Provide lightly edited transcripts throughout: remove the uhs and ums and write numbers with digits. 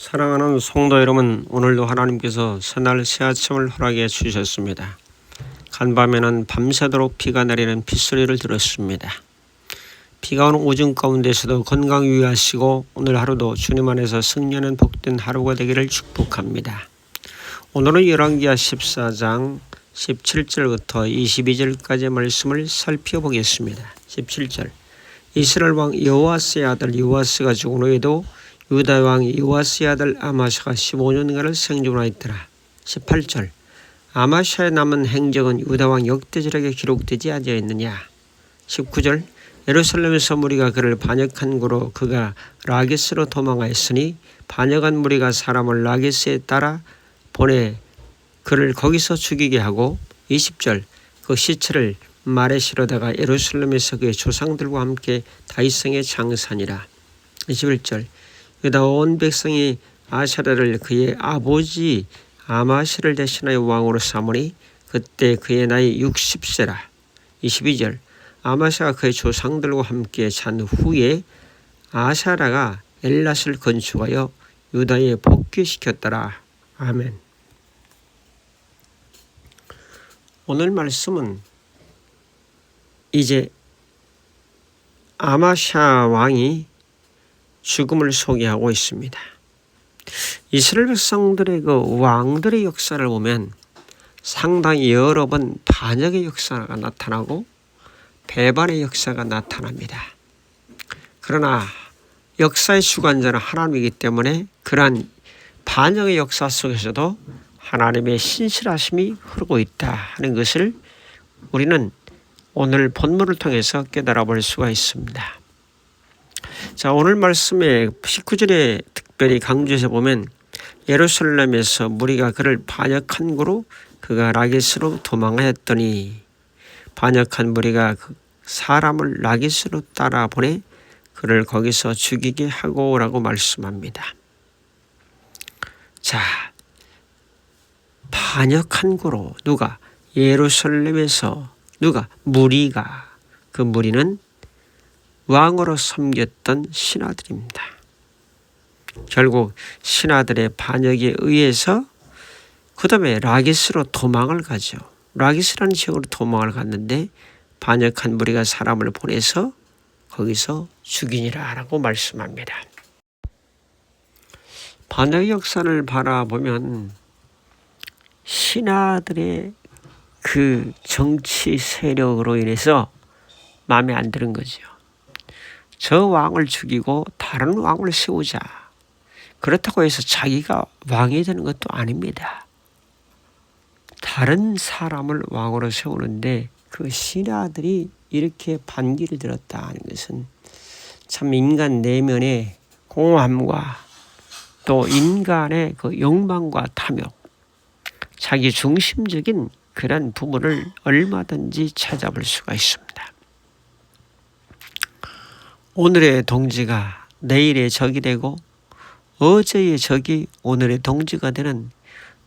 사랑하는 성도 여러분, 오늘도 하나님께서 새날 새 아침을 허락해 주셨습니다. 간밤에는 밤새도록 비가 내리는 빗소리를 들었습니다. 비가 오는 오전 가운데서도 건강 유의하시고 오늘 하루도 주님 안에서 승리하는 복된 하루가 되기를 축복합니다. 오늘은 열왕기하 14장 17절부터 22절까지의 말씀을 살펴보겠습니다. 17절 이스라엘 왕 여호아스의 아들 요아스가 죽은 후에도 유다 왕 요아스의 아들 아마샤가 15년간을 생존하였더라. 18절 아마샤의 남은 행적은 유다 왕 역대절에게 기록되지 아니하였느냐. 19절 예루살렘에서 무리가 그를 반역한 고로 그가 라게스로 도망하였으니 반역한 무리가 사람을 라게스에 따라 보내 그를 거기서 죽이게 하고 20절 그 시체를 말에 실어다가 예루살렘에서 그의 조상들과 함께 다윗성에 장사니라. 21절 유다 온 백성이 아사랴를 그의 아버지 아마시를 대신하여 왕으로 삼으니 그때 그의 나이 60세라. 22절 아마샤가 그의 조상들과 함께 잔 후에 아사랴가 엘랏을 건축하여 유다에 복귀시켰더라. 아멘. 오늘 말씀은 이제 아마샤 왕이 죽음을 소개하고 있습니다. 이스라엘 백성들의 그 왕들의 역사를 보면 상당히 여러 번 반역의 역사가 나타나고 배반의 역사가 나타납니다. 그러나 역사의 주관자는 하나님이기 때문에 그러한 반역의 역사 속에서도 하나님의 신실하심이 흐르고 있다 하는 것을 우리는 오늘 본문을 통해서 깨달아 볼 수가 있습니다. 자, 오늘 말씀에 19절에 특별히 강조해서 보면 예루살렘에서 무리가 그를 반역한 고로 그가 라게스로 도망하였더니 반역한 무리가 사람을 라게스로 따라 보내 그를 거기서 죽이게 하고 라고 말씀합니다. 자, 반역한 고로 누가 예루살렘에서 누가 무리가 그 무리는 왕으로 섬겼던 신하들입니다. 결국 신하들의 반역에 의해서 그 다음에 라게스로 도망을 가죠. 라게스라는 지역으로 도망을 갔는데 반역한 무리가 사람을 보내서 거기서 죽이니라 라고 말씀합니다. 반역의 역사를 바라보면 신하들의 그 정치 세력으로 인해서 마음에 안 드는 거죠. 저 왕을 죽이고 다른 왕을 세우자. 그렇다고 해서 자기가 왕이 되는 것도 아닙니다. 다른 사람을 왕으로 세우는데 그 신하들이 이렇게 반기를 들었다 하는 것은 참 인간 내면의 공허함과 또 인간의 그 욕망과 탐욕, 자기 중심적인 그런 부분을 얼마든지 찾아볼 수가 있습니다. 오늘의 동지가 내일의 적이 되고 어제의 적이 오늘의 동지가 되는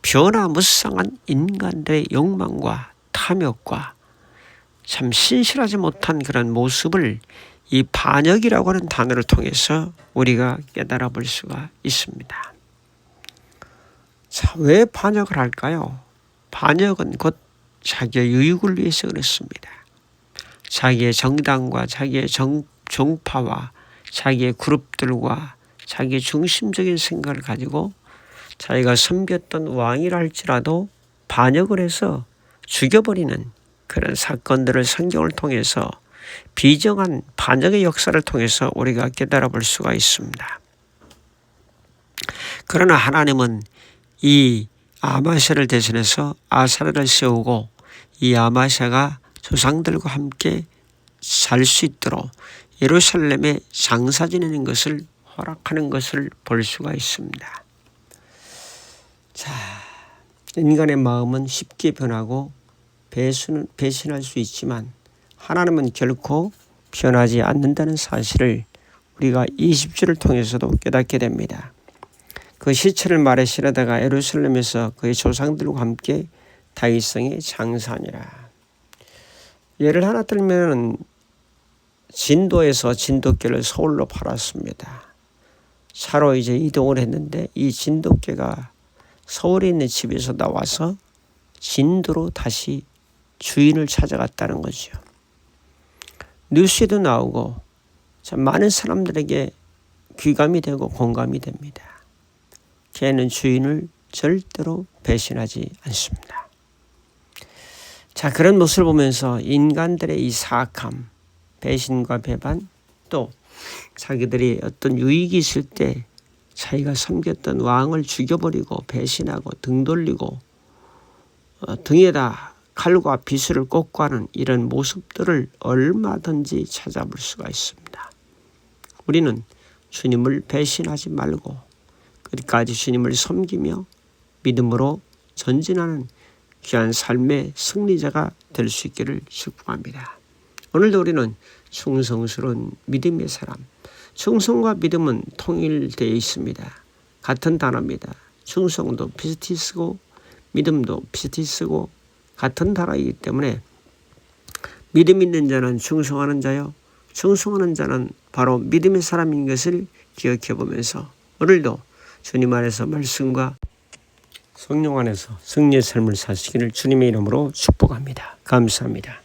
변화무쌍한 인간들의 욕망과 탐욕과 참 신실하지 못한 그런 모습을 이 반역이라고 하는 단어를 통해서 우리가 깨달아 볼 수가 있습니다. 자, 왜 반역을 할까요? 반역은 곧 자기의 유익을 위해서 그렇습니다. 자기의 정당과 자기의 종파와 자기의 그룹들과 자기의 중심적인 생각을 가지고 자기가 섬겼던 왕이라 할지라도 반역을 해서 죽여버리는 그런 사건들을 성경을 통해서 비정한 반역의 역사를 통해서 우리가 깨달아 볼 수가 있습니다. 그러나 하나님은 이 아마샤를 대신해서 아사랴를 세우고 이 아마샤가 조상들과 함께 살 수 있도록 예루살렘에 장사 지내는 것을 허락하는 것을 볼 수가 있습니다. 자, 인간의 마음은 쉽게 변하고 배신할 수 있지만 하나님은 결코 변하지 않는다는 사실을 우리가 20절을 통해서도 깨닫게 됩니다. 그 시체를 말에 실어다가 예루살렘에서 그의 조상들과 함께 다윗성에 장사하니라. 예를 하나 들면 진도에서 진돗개를 서울로 팔았습니다. 차로 이제 이동을 했는데 이 진돗개가 서울에 있는 집에서 나와서 진도로 다시 주인을 찾아갔다는 거죠. 뉴스에도 나오고 참 많은 사람들에게 귀감이 되고 공감이 됩니다. 개는 주인을 절대로 배신하지 않습니다. 자, 그런 모습을 보면서 인간들의 이 사악함, 배신과 배반, 또 자기들이 어떤 유익이 있을 때 자기가 섬겼던 왕을 죽여버리고 배신하고 등 돌리고 등에다 칼과 비수를 꽂고 하는 이런 모습들을 얼마든지 찾아볼 수가 있습니다. 우리는 주님을 배신하지 말고 끝까지 주님을 섬기며 믿음으로 전진하는 귀한 삶의 승리자가 될 수 있기를 축복합니다. 오늘도 우리는 충성스러운 믿음의 사람, 충성과 믿음은 통일되어 있습니다. 같은 단어입니다. 충성도 비슷히 쓰고 믿음도 비슷히 쓰고 같은 단어이기 때문에 믿음 있는 자는 충성하는 자요, 충성하는 자는 바로 믿음의 사람인 것을 기억해 보면서 오늘도 주님 안에서 말씀과 성령 안에서 승리의 삶을 사시기를 주님의 이름으로 축복합니다. 감사합니다.